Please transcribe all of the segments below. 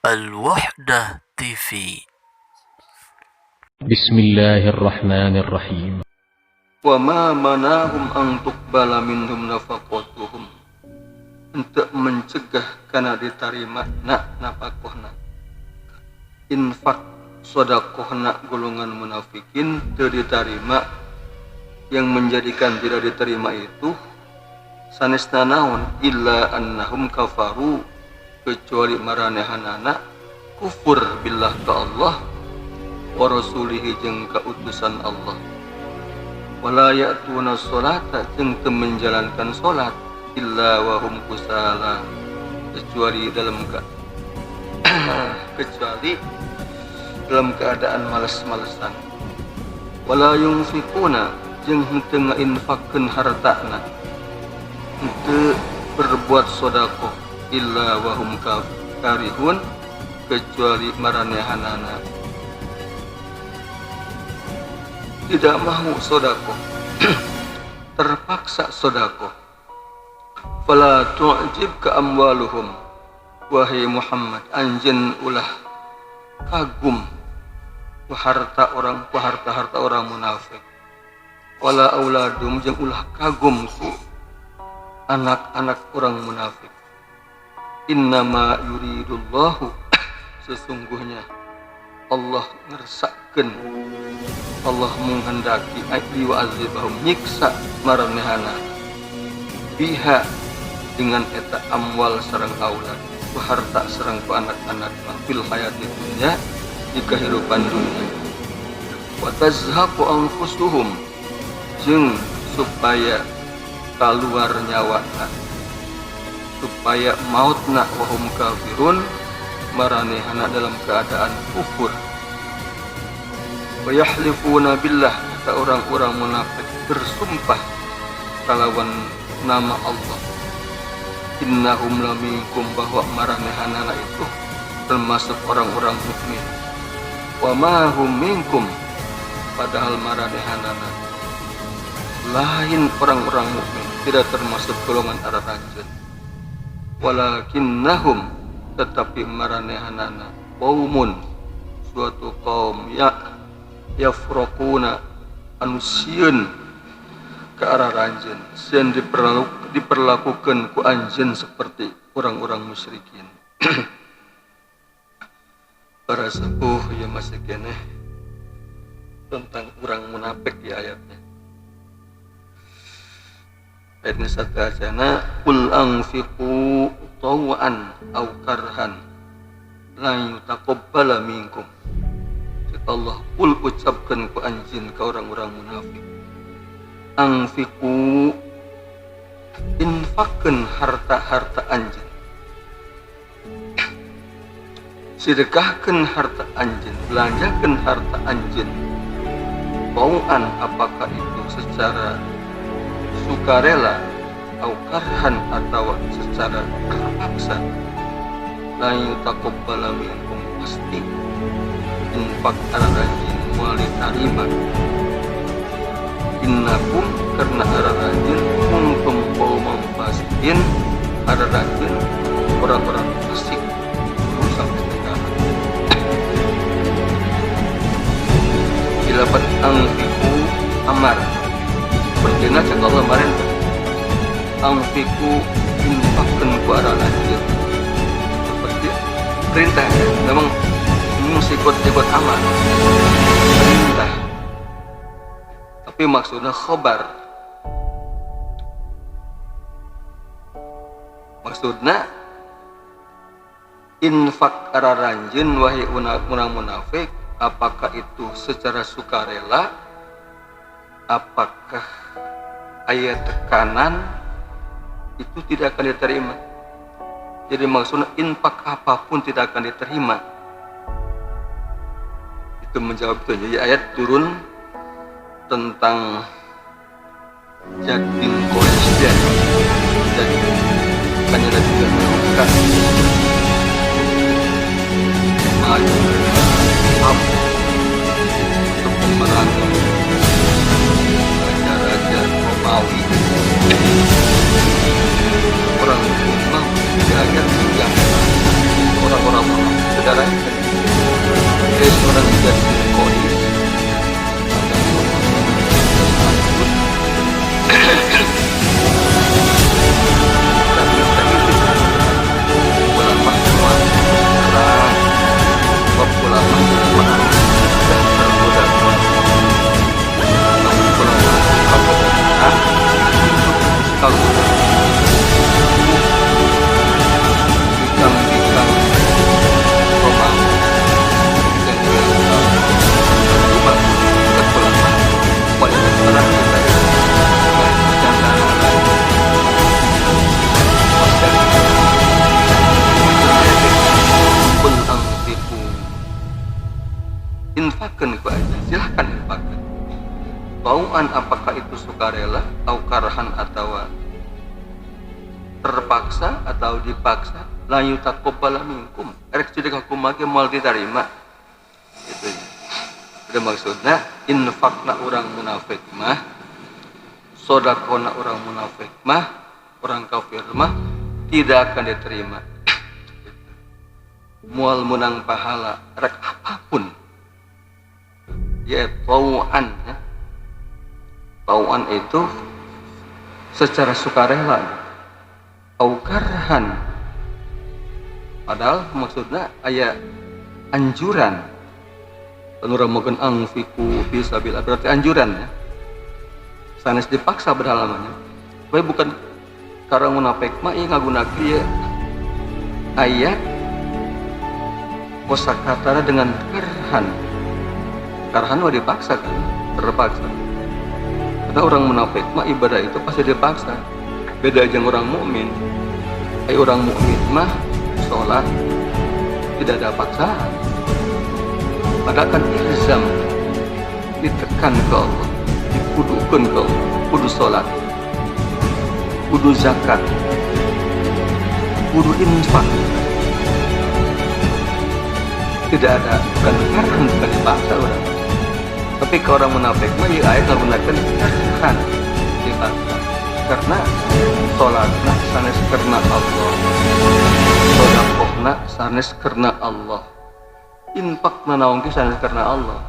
Al-Wahdah TV. Bismillahirrahmanirrahim. Wa ma manahum an tuqbala minhum nafaqatuhum, untuk mencegah karena diterima napakohna infak sodakohna golongan munafikin diterima, yang menjadikan tidak diterima itu sanesna naon illa annahum kafaru, kecuali maranehanana kufur billah ka Allah wa rasulihi jeung ka utusan Allah, wala ya'tuna sholata jeung teu menjalankan salat illa wa hum kusala, kecuali dalam keadaan malas-malesan, wala yunfikuna jeung henteu ngainfakkeun hartana, henteu berbuat sedekah illa wa hum karihun, kecuali maranehanana tidak mau sedekah terpaksa sedekah. Fala tu'jibka amwaluhum, wahai Muhammad, anjeun ulah kagum ku harta orang munafik, wala auladum jeung ulah kagum ku anak-anak orang munafik. Innama yuridullahu, sesungguhnya Allah ngersakkeun, Allah menghendaki ayyi wa azibahum, nyiksa maranehana biha dengan eta amwal sareng aulad, ku harta sareng ku anak-anak fil hayati dunya, di kehidupan dunia. Wa tazhaqu anfusuhum, jeung supaya keluar nyawana, supaya mautna wa hum kafirun, maranehana dalam keadaan kufur. Wa yahlifuna billah, kata orang-orang munafik bersumpah kalawan nama Allah, innahum laminkum, bahwa maranehanana itu termasuk orang-orang mukmin. Wa ma hum minkum, padahal maranehanana lain orang-orang mukmin, tidak termasuk golongan araranjeun. Walakinnahum, tetapi maranehanana qaumun, suatu kaum yafraquna, anusieun ke arah ranjeun, sieun diperlakukan ku anjeun seperti orang-orang musyrikin. Para sepuh ya masih keneh tentang orang munafik ya ayatnya. Ayatnya sadajana qul anfiqu taw'an aw karhan la yutaqabbala minkum. Allah qul, ucapkan ku anjeun ka orang-orang munafik, anfiqu, infakkeun harta-harta anjeun, sedekahkeun harta anjeun, belanjakeun harta anjeun, taw'an, apakah itu secara sukarela, atau karhan, atau secara terpaksa, la yutaqabbala minkum, pasti infak arah-rajin mual diterima. Innakum, karena arah-rajin kuntum qauman fasiqin, arah-rajin orang-orang fasik, rusak negara. Dilapat anfiku amar, sepertinya cek Allah kemarin, anfiku infakkeun ku arah-rajin, seperti perintah ya, memang mesti ikut amal perintah, tapi maksudnya khobar, maksudnya infak araranjeun wahai orang munafik, apakah itu secara sukarela, apakah ayat tekanan, itu tidak akan diterima. Jadi maksudnya infak apapun tidak akan diterima. Itu menjawab itu. Jadi ayat turun tentang jadin kolesterol, jadi bukannya juga melakukan maju untuk memerangi raja-raja Romawi, orang Islam, ayat yang orang-orang infakkan ku aja, silahkan infakkan. Tauan apakah itu sukarela atau karahan atau terpaksa atau dipaksa, la yutaqabbal minkum. Rek sudah aku make moal diterima. Gitu ya. Itu maksudnya infakna orang munafik mah, sedekahna orang munafik mah, orang kafir mah tidak akan diterima. Mual menang pahala rek apapun. Ya tauan ya. Tauan itu secara sukarela atau karhan, padahal maksudnya ayat anjuran. Penuramogan angfiku fisabilillah berarti anjuran ya. Sanes dipaksa berhalamannya. Bae bukan karena munafik mah ieu ngagunakeun ieu ayat kosakata dengan karhan. Karhan mah dipaksa kan, terpaksa. Karena orang munafik mah ibadah itu pasti dipaksa. Beda aja orang mukmin. Orang mukmin mah sholat tidak ada paksaan. Maka akan ilzam, ditekan ke Allah, dikudukan ke Allah, kudu sholat, kudu zakat, kudu infak. Tidak ada karhan bukan dipaksa orang. Tapi ke orang munafik mah ya ayat menggunakan karhan dipaksa. Karena sholatna sanes karena Allah, sedekahna sanes karena Allah, infakna naon ge sanes karena Allah.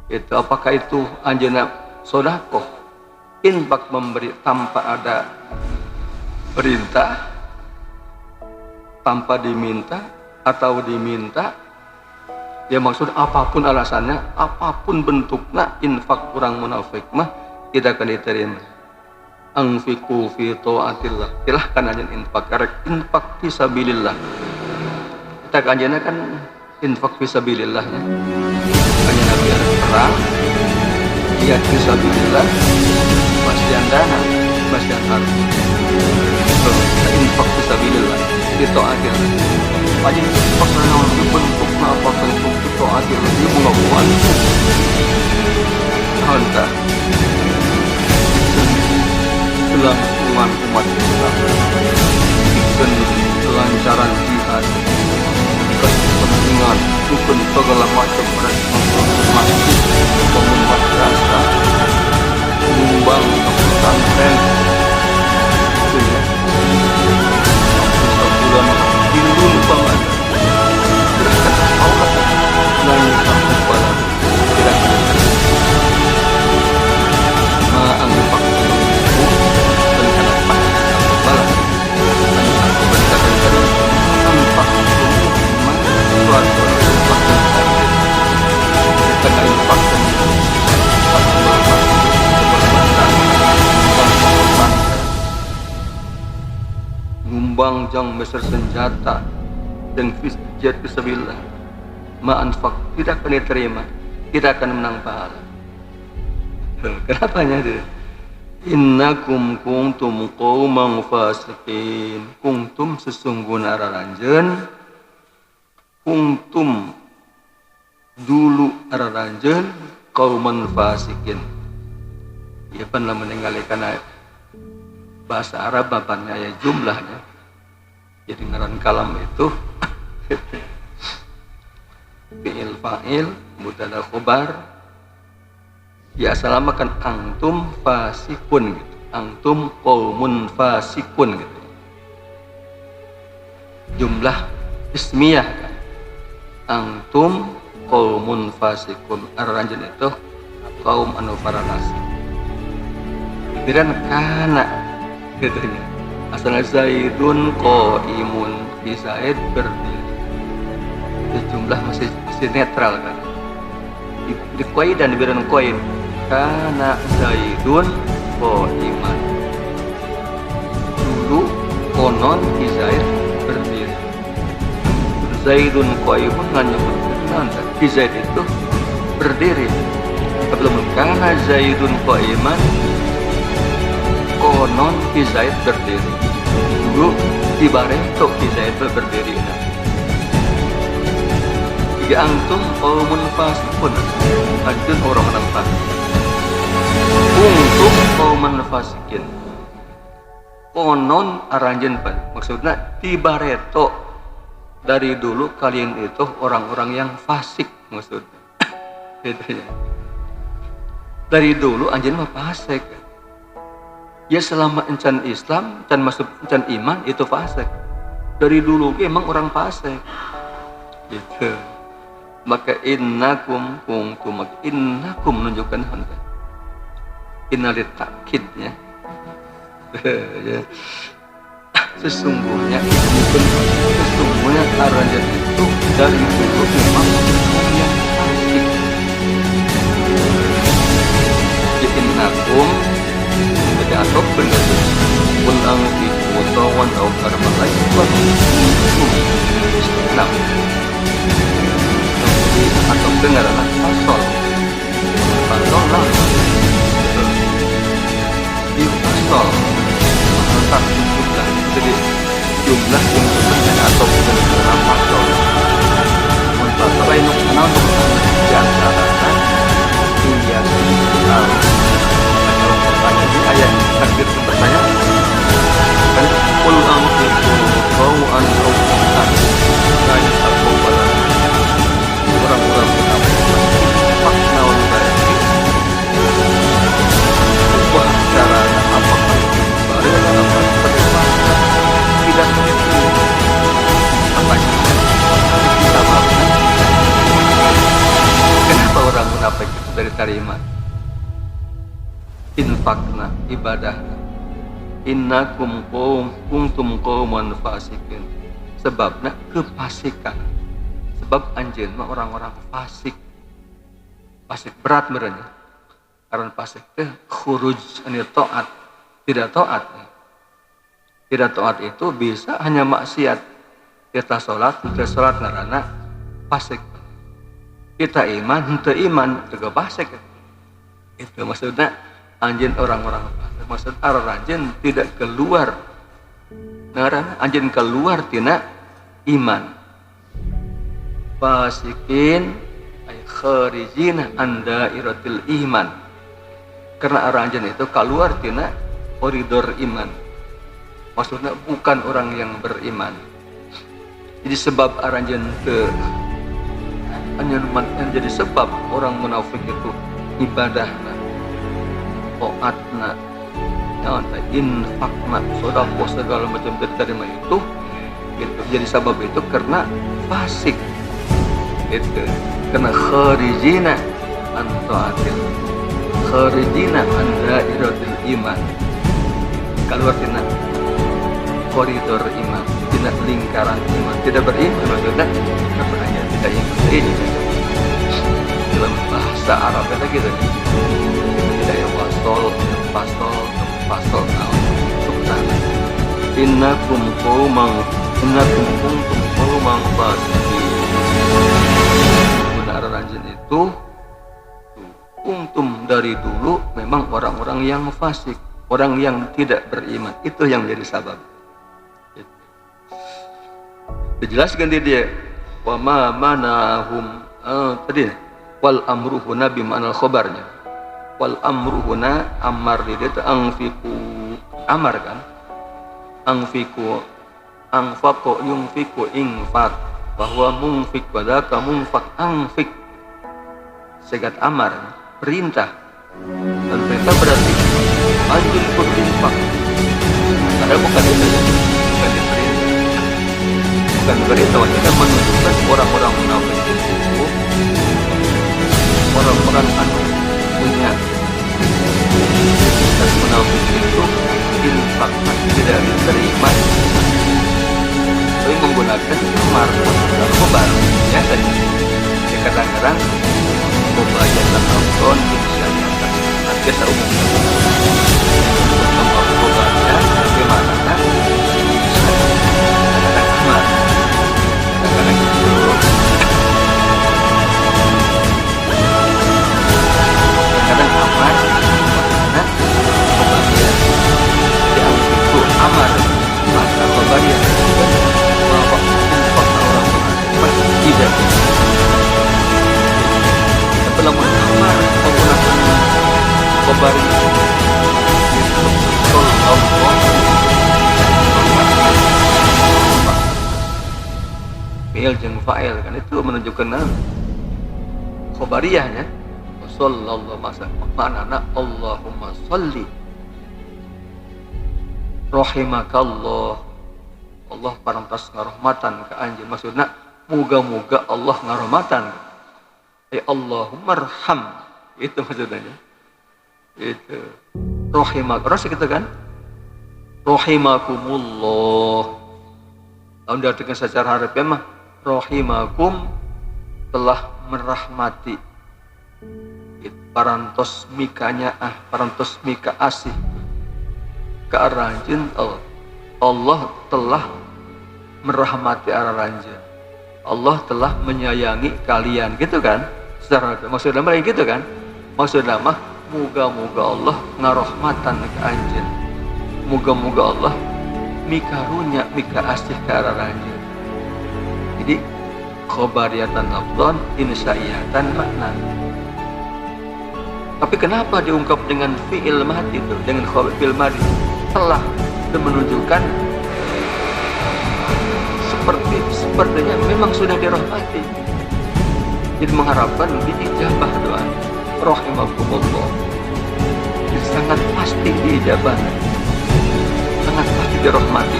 Itu apakah itu anjeunna sedekah, infak memberi tanpa ada perintah, tanpa diminta atau diminta? Ya maksud apapun alasannya, apapun bentuknya, infak orang munafik mah tidak akan diterima. Anfiqu fi taatillah, silahkan aja infak, karek infak fisabilillah. Kita kanjana kan infak fisabilillah ya. Kanjana biar perang, lihat fisabilillah, basian dana, basian harta. Kita infak fisabilillah, fi taatillah. Aja infak naon bentukna apa bentuk fi taatillah, dia mengakuan. Harta. Kelangsungan umat Islam, bikin kelancaran jihad, kepentingan, bukan segala macam masjid, bangun madrasah, menyumbang ke pesantren, itu ya. Sebulan hindun banget, berikan Allah, lain takut pada tidak ma'angpak ngumbang jang besar senjata dan jihad fisabilillah ma'anfaq tidak akan diterima, tidak akan menang pahala. Kenapanya dia? Innakum kuntum qauman fasiqin. Kuntum sesungguhnya araranjeun, kuntum dulu araranjeun qauman fasiqin. Ieu pan lamun ningalikeun bahasa Arab bapaknya ya jumlahnya. Jadi ngaran kalam itu fi'il fa'il mubtada khobar. Ya salamakan antum fasikun gitu. Antum qaumun fasikun gitu. Jumlah ismiyah kan. Antum qaumun fasikun. Araranjeun itu kaum anu paranasik. Pikiran kana gitu nya. Asalnya Zaidun qaimun, di Zaid berdiri. Itu jumlah masih netral kan. Di koi dan diberikan koin. Kana Zaidun qaiman. Dulu konon di Zaid berdiri. Zaidun qaimun nganyebutkeun di Zaid itu berdiri. Sebelum kana Zaidun qaiman, konon di Zaid berdiri. Dulu di Barento di Zaid berdiri. Ya antum qaumun fasiqun. Anjeun orang-orang fasik. Kuntum qauman fasikin. Konon aranjeun maksudnya tibareto dari dulu kalian itu orang-orang yang fasik maksudnya. Gitu ya. Dari dulu anjeun mah fasik. Ya selama encan Islam, encan masuk encan iman itu fasik. Dari dulu emang orang fasik. Gitu. Maka innakum kuntum, innakum menunjukkan handa. Innalit takkidnya. Ya. Sesungguhnya aranjen itu dari dulu memang yang fasik. Jadi innakum jadi atau benar ulang di tawan atau karma lain nah atau dengarlah pasal lah di pasal tentang jumlah jadi jumlah yang sebenarnya atau dalam pasal untuk lain kenal yang karena hingga di ayat takdir bertanya kan qul anfiqu taw'an aw karhan la yastaqbala orang-orang munafik fakna wal bayati sebuah cara apa baru apa tidak apa kita maafkan. Kenapa orang munafik itu dari terima infakna ibadahna innakum kuntum qauman fasikin sebabna kefasikan sebab anjeun mah orang-orang fasik berat merenya karena fasik teh khuruj anil taat tidak taat itu bisa hanya maksiat kita salat ngaranna fasik kita iman henteu iman teu fasik itu maksudnya anjeun orang-orang fasik maksud aranjeun tidak keluar ngaranna anjeun keluar tina iman fasikin ay kharijina an dairatil iman karena aranjeun itu keluar tina koridor iman maksudnya bukan orang yang beriman jadi sebab aranjeun teu anjeun jadi sebab orang munafik itu ibadahna taatna infakna sedekah segala macam terima itu gitu. Jadi sebab itu karena fasik itu karena kharijina an taatil kharijina an dairatil iman keluar tina koridor iman tidak lingkaran iman tidak beriman maksudnya hanya tidak iman ini dalam bahasa Arab itu gitu tidak ya pasol subhana innakum kuntum qauman fasiqin benar ranjen itu kuntum dari dulu memang orang-orang yang fasik orang yang tidak beriman itu yang menjadi sabab dijelaskan dia wa ma manahum tadi wal amru huna bi ma'nal khabarnya wal amru huna amar dia itu anfiku amar kan anfiku anfaqu yunfiku infaq bahwa munfik wadaka munfak anfik segat amar perintah dan perintah berarti anjur berinfak ada bukan itu bukan diperintah bukan berita wajibnya menunjukkan orang-orang munafik itu orang-orang anu punya dan munafik itu infaknya tidak diterima tapi menggunakan amar dan khobar ya tadi ya kadang-kadang khobarnya tertonton misalnya biasa umumnya khobarnya bagaimana kadang-kadang amar kadang-kadang itu kadang amar karena khobarnya yang itu amar maka khobarnya bahwa infak orang tidak fi'il jeung fa'il kan itu menunjukkan khobariyahnya. Sallallahu maknana Allahumma sholli rahimakallah. Allah parantos ngarahmatan ka anjeun, maksudna muga-muga Allah ngarahmatan. Allahumma arham, itu maksudnya. Itu rahimak, terus gitu kan? Rahimakumullah. Lalu diartikan secara harfiah mah rahimakum, telah merahmati. Parantos mikanya parantos mika asih ke aranjeun Allah. Allah telah merahmati aranjeun. Allah telah menyayangi kalian, gitu kan? Secara maksudnya mah gitu kan? Maksudnya mah muga-muga Allah ngarahmatan ke anjeun. Muga-muga Allah mikarunya mika asih ke aranjeun. Jadi khobariyatan lafdhan insya'iyatan makna. Tapi kenapa diungkap dengan fi'il madhi itu, dengan fi'il madhi? Telah menunjukkan sepertinya memang sudah dirahmati. Jadi mengharapkan diijabah doa. Rahimakumullah. Sangat pasti diijabah. Sangat pasti dirahmati.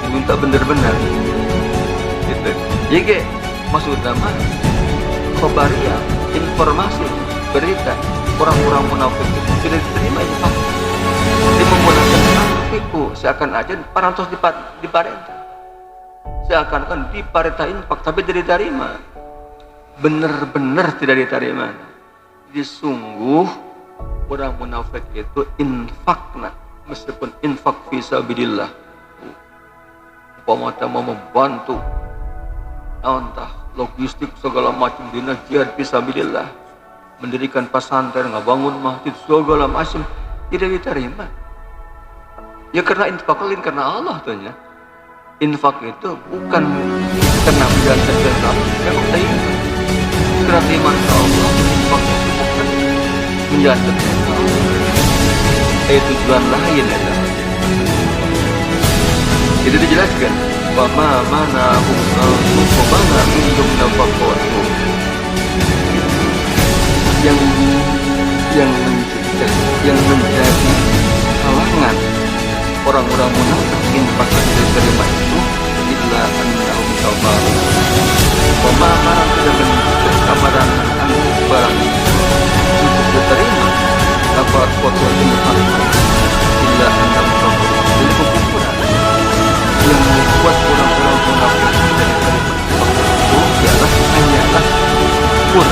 Diminta benar-benar. Gitu. Jadi maksudnya mah khobariyah, informasi, berita orang-orang munafik itu tidak diterima infak. Dia menggunakan fiku seakan aja parantos diparentah, seakan-akan diparentah infak tapi tidak diterima, benar-benar tidak diterima. Jadi sungguh orang munafik itu infakna, meskipun infak fisabilillah, umpama mau membantu entah logistik segala macam dina jihad fisabilillah, mendirikan pesantren, ngebangun masjid, segala macam tidak diterima. Ya karena infak lain karena Allah tuhnya. Infak itu bukan karena menjalankan kehendak memang terima. Karena iman Allah, infak itu bukan menjalankan kehendak Allah. Itu tujuan lain ada. Itu dijelaskan. Wama mana mana minum nafaqatu. Yang menjadi halangan orang-orang munafik infak yang diterima itu illa annahum sabaru. Pemahaman tidak menunjukkan kamaran antuk barang untuk diterima dapat kuat infak illa annahum sabaru. Jadi kekufuran yang membuat orang-orang munafik tidak diterima infak itu hanyalah kufur.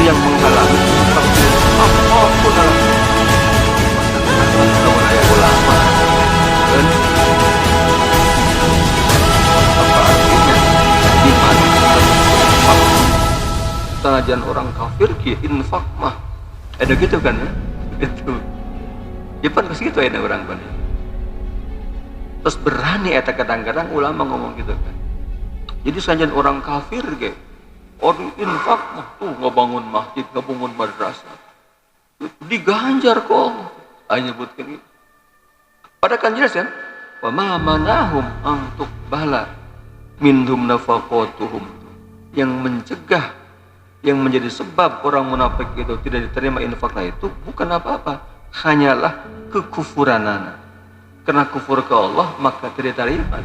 Yang menghalangi apapun dalam wilayah ulama dan apa artinya iman infak. Senajan orang kafir ki infak mah ada gitu kan ya, itu Jepang ke situ ada orang kan, terus berani eta kadang-kadang ulama ngomong gitu kan. Jadi senajan orang kafir ke orang infak mah tuh ngebangun masjid, ngebangun madrasah, diganjar kok. Nyebutkan itu. Pada kan jelas kan? Wa ma manahum antuk bala minhum nafaqatuhum. Yang mencegah, yang menjadi sebab orang munafik itu tidak diterima infaknya itu bukan apa-apa, hanyalah kekufuranana. Karena kufur ke Allah maka tidak diterima.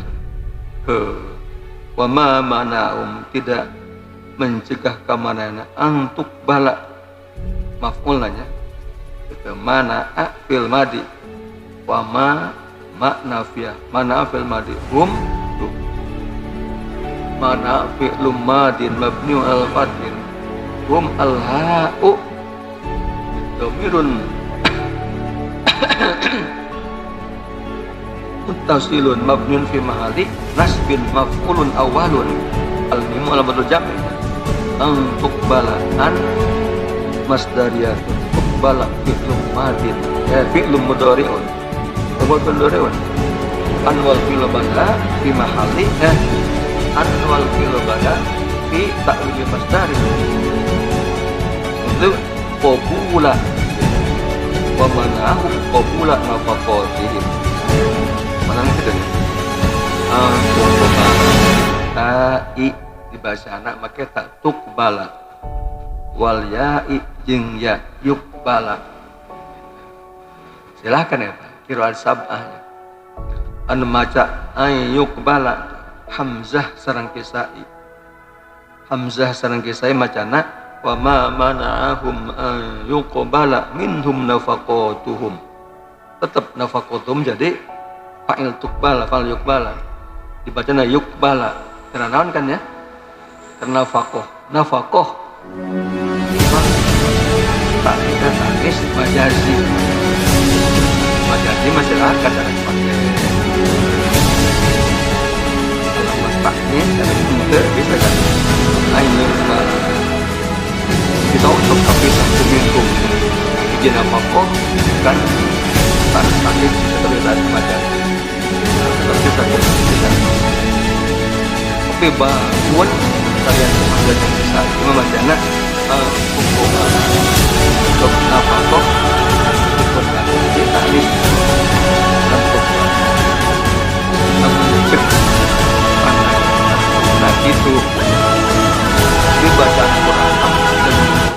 Wa ma manahum, tidak mencegah kemanana antuk bala maf'ulnya itu mana fil madi wa ma nafiyah mana fil madi hum tuh mana fi'lum madin mabniun al fatin hum al ha'u dhamirun muttasilun mabniun fi mahalli nasbin maf'ulun awwalun al mimu al badal jami' untuk balaan masdariyatun bala fi'lum madin fi'lum mudhari'un mudhari'un anwal fi'l bala fi mahalli anwal fi'l bala fi ta'wil masdari itu qabula wa manahu qabula nafaqatihim Menang gitu ya. Tuqbala. Tai di bahasa anak make tak tuqbala. Wal ya'i jeung ya yuqbala. Silakan ya Pak. Qiraat sab'ahnya. Anu maca ay yuqbala Hamzah sareng Kisai. Hamzah sareng Kisai macana wa ma mana'ahum an yuqbala minhum nafaqatuhum. Tetap nafaqatuhum jadi fa'il tuqbala fa'il yuqbala. Dibacana yuqbala. Karena naon kan ya? Karena nafaqah. Tak kita tangis majazi. Majazi masyarakat cara dipakai. Kalau taknis dan itu bisa kan? Ayo kita untuk tapi satu minggu izin nafaqah kan tak tangis terlihat majazi. Tapi satu bisa. Tapi bangun kalian ada yang bisa cuma macam